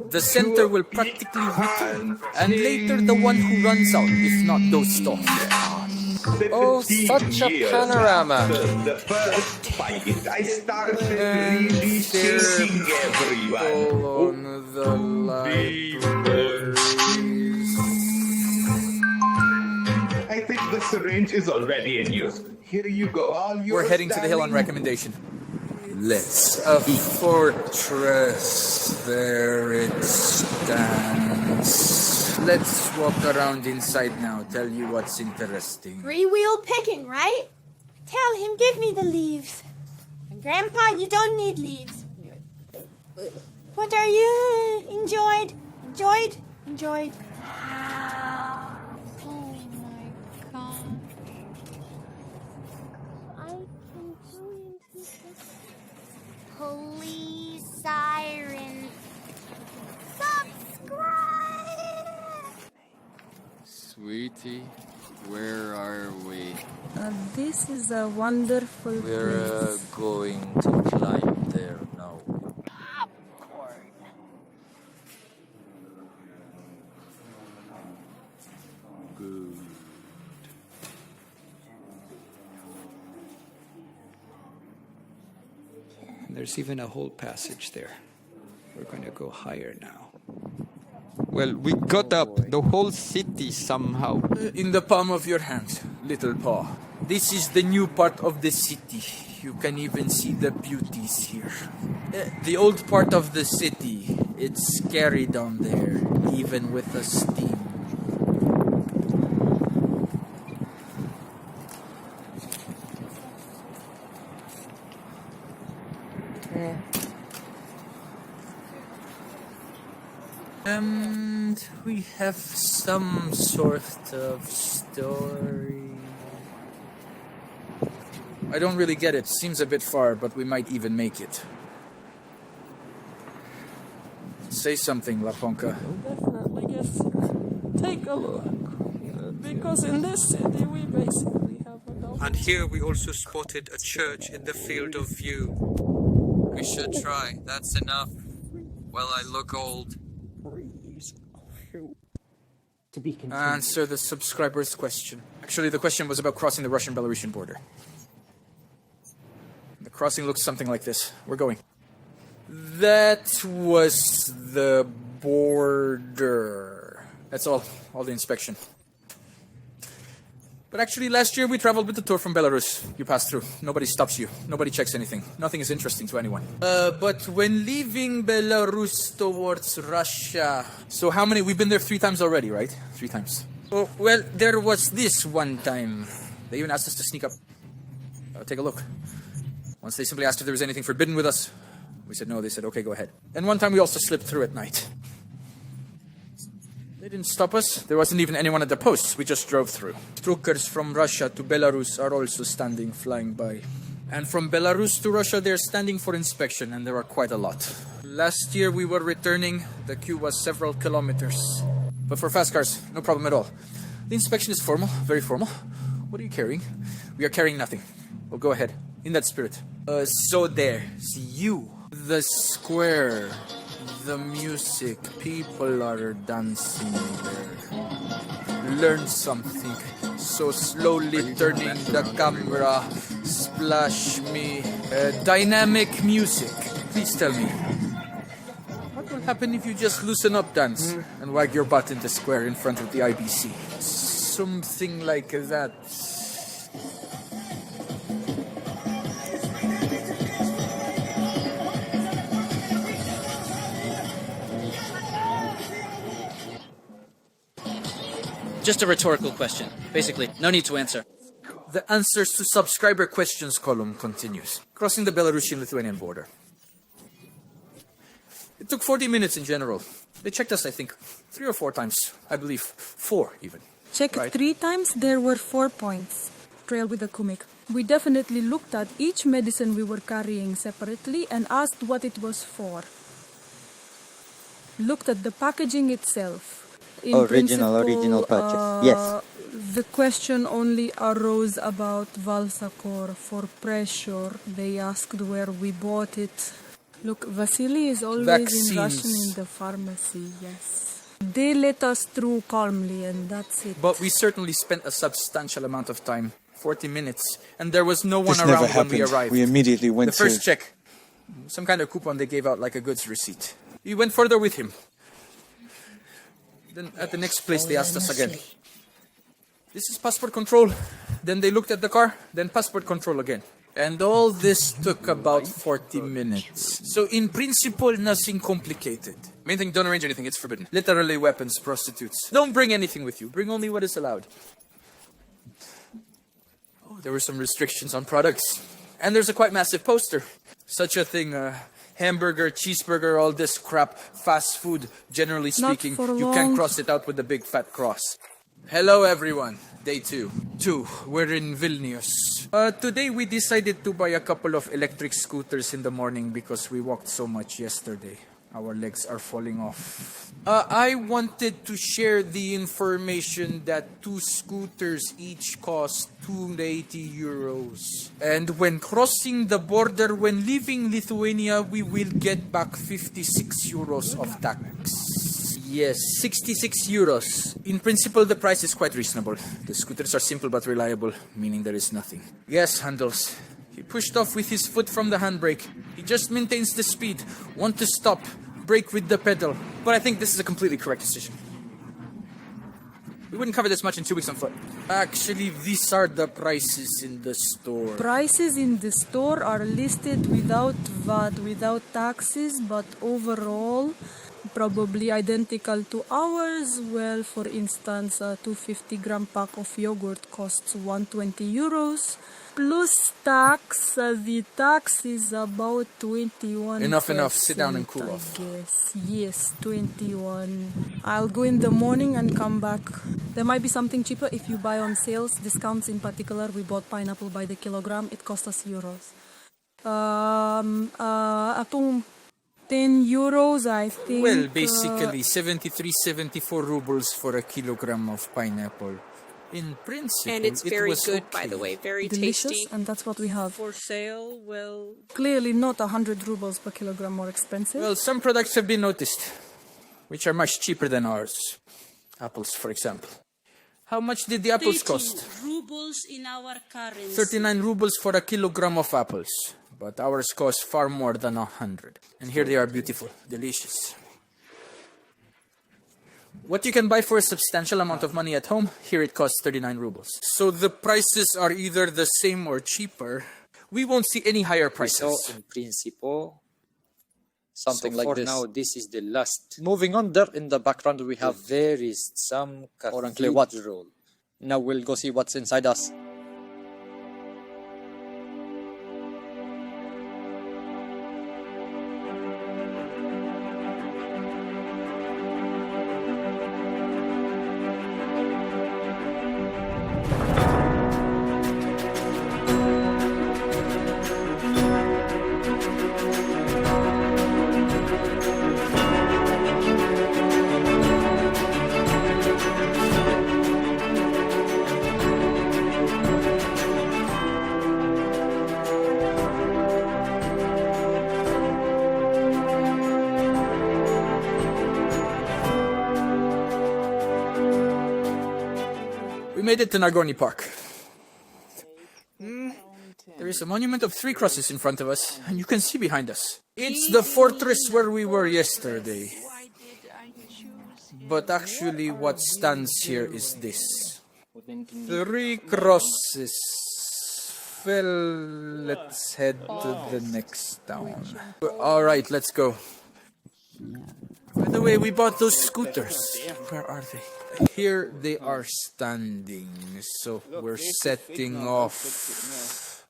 The center will practically return, and later the one who runs out, if not dozed off. Oh, such a panorama. The first fight, I started really thinking everyone. On the libraries. I think the syringe is already in use. Here you go, all yours. We're heading to the hill on recommendation. Let's a fortress. There it stands. Let's walk around inside now. Tell you what's interesting. Three-wheel picking, right? Tell him, give me the leaves. And Grandpa, you don't need leaves. What are you enjoyed? Enjoyed? Oh my God. I can go into this. Police siren. Subscribe! Sweetie, where are we? This is a wonderful We're place. going to climb there now. Popcorn. Good. There's even a whole passage there. We're going to go higher now. Well, we got up the whole city somehow. In the palm of your hand, little paw. This is the new part of the city. You can even see the beauties here. The old part of the city, it's scary down there, even with the steam. And we have some sort of story. I don't really get it. Seems a bit far, but we might even make it. Say something, Laponka. Definitely, yes. Take a look. Because in this city we basically have a dog. And here we also spotted a church in the field of view. We should try. That's enough. Well, I look old. To be continued. Answer the subscriber's question. Actually, the question was about crossing the Russian-Belarusian border. The crossing looks something like this. We're going. That was the border. That's all the inspection. But actually, last year we traveled with the tour from Belarus. You pass through. Nobody stops you. Nobody checks anything. Nothing is interesting to anyone. But when leaving Belarus towards Russia... So how many? We've been there 3 times already, right? 3 times. Oh, well, there was this one time. They even asked us to sneak up. Take a look. Once they simply asked if there was anything forbidden with us. We said no. They said, okay, go ahead. And one time we also slipped through at night. They didn't stop us. There wasn't even anyone at the posts. We just drove through. Truckers from Russia to Belarus are also standing, flying by. And from Belarus to Russia, they're standing for inspection, and there are quite a lot. Last year we were returning. The queue was several kilometers. But for fast cars, no problem at all. The inspection is formal, very formal. What are you carrying? We are carrying nothing. Well, go ahead. In that spirit. So there. See you. The square. The music, people are dancing there. Learn something. So slowly turning the camera, splash me. Dynamic music. Please tell me. What will happen if you just loosen up, dance, and wag your butt in the square in front of the IBC? Something like that. Just a rhetorical question. Basically, no need to answer. The answers to subscriber questions column continues. Crossing the Belarusian-Lithuanian border. It took 40 minutes in general. They checked us, I think, 3 or 4 times. I believe 4 even. Checked Right. 3 times, there were 4 points. Trail with a kumik. We definitely looked at each medicine we were carrying separately and asked what it was for. Looked at the packaging itself. In Original patches. Yes. The question only arose about Valsacor for pressure. They asked where we bought it. Look, Vasily is always in Russian in the pharmacy, yes. They let us through calmly and that's it. But we certainly spent a substantial amount of time, 40 minutes, and there was no one This around never when happened. we arrived. We immediately went The first to... check, some kind of coupon they gave out like a goods receipt. We went further with him. Then at the next place they asked us again. This is passport control. Then they looked at the car, then passport control again. And all this took about 40 minutes. So in principle, nothing complicated. Main thing, don't arrange anything, it's forbidden. Literally weapons, prostitutes. Don't bring anything with you, bring only what is allowed. Oh, there were some restrictions on products. And there's a quite massive poster. Such a thing, hamburger, cheeseburger, all this crap, fast food, generally speaking. You can cross it out with a big fat cross. Hello everyone, day 2. We're in Vilnius. Today we decided to buy a couple of electric scooters in the morning because we walked so much yesterday. Our legs are falling off. I wanted to share the information that 2 scooters each cost 280 euros. And when crossing the border, when leaving Lithuania, we will get back 56 euros of tax. Yes, 66 euros. In principle, the price is quite reasonable. The scooters are simple but reliable, meaning there is nothing. Yes, handles. He pushed off with his foot from the handbrake. He just maintains the speed. Want to stop, brake with the pedal. But I think this is a completely correct decision. We wouldn't cover this much in 2 weeks on foot. Actually, these are the prices in the store. Prices in the store are listed without VAT, without taxes, but overall probably identical to ours. Well, for instance, a 250-gram pack of yogurt costs 120 euros. Plus tax, the tax is about 21%. Enough. Sit down and cool off. Yes, 21. I'll go in the morning and come back. There might be something cheaper if you buy on sales. Discounts in particular. We bought pineapple by the kilogram. It cost us euros. 10 euros, I think. Well, basically 73, 74 rubles for a kilogram of pineapple. In principle, and it's very good, okay. by the way, very delicious, tasty. and that's what we have. For sale, well, clearly not 100 rubles per kilogram more expensive. Well, some products have been noticed, which are much cheaper than ours. Apples, for example. How much did the apples cost? Rubles in our currency. 39 rubles for a kilogram of apples. But ours cost far more than 100. And here they are, beautiful, delicious. What you can buy for a substantial amount of money at home, here it costs 39 rubles. So the prices are either the same or cheaper. We won't see any higher prices. So in principle, something like this. Now, this is the last. Moving on, there in the background we have there is some cathedral. Now we'll go see what's inside us. We made it to Nagorny Park. There is a monument of 3 crosses in front of us, and you can see behind us. It's the fortress where we were yesterday. But actually what stands here is this. 3 crosses. Well, let's head to the next town. Alright, let's go. By the way, we bought those scooters. Where are they? Here they are standing. So we're setting off.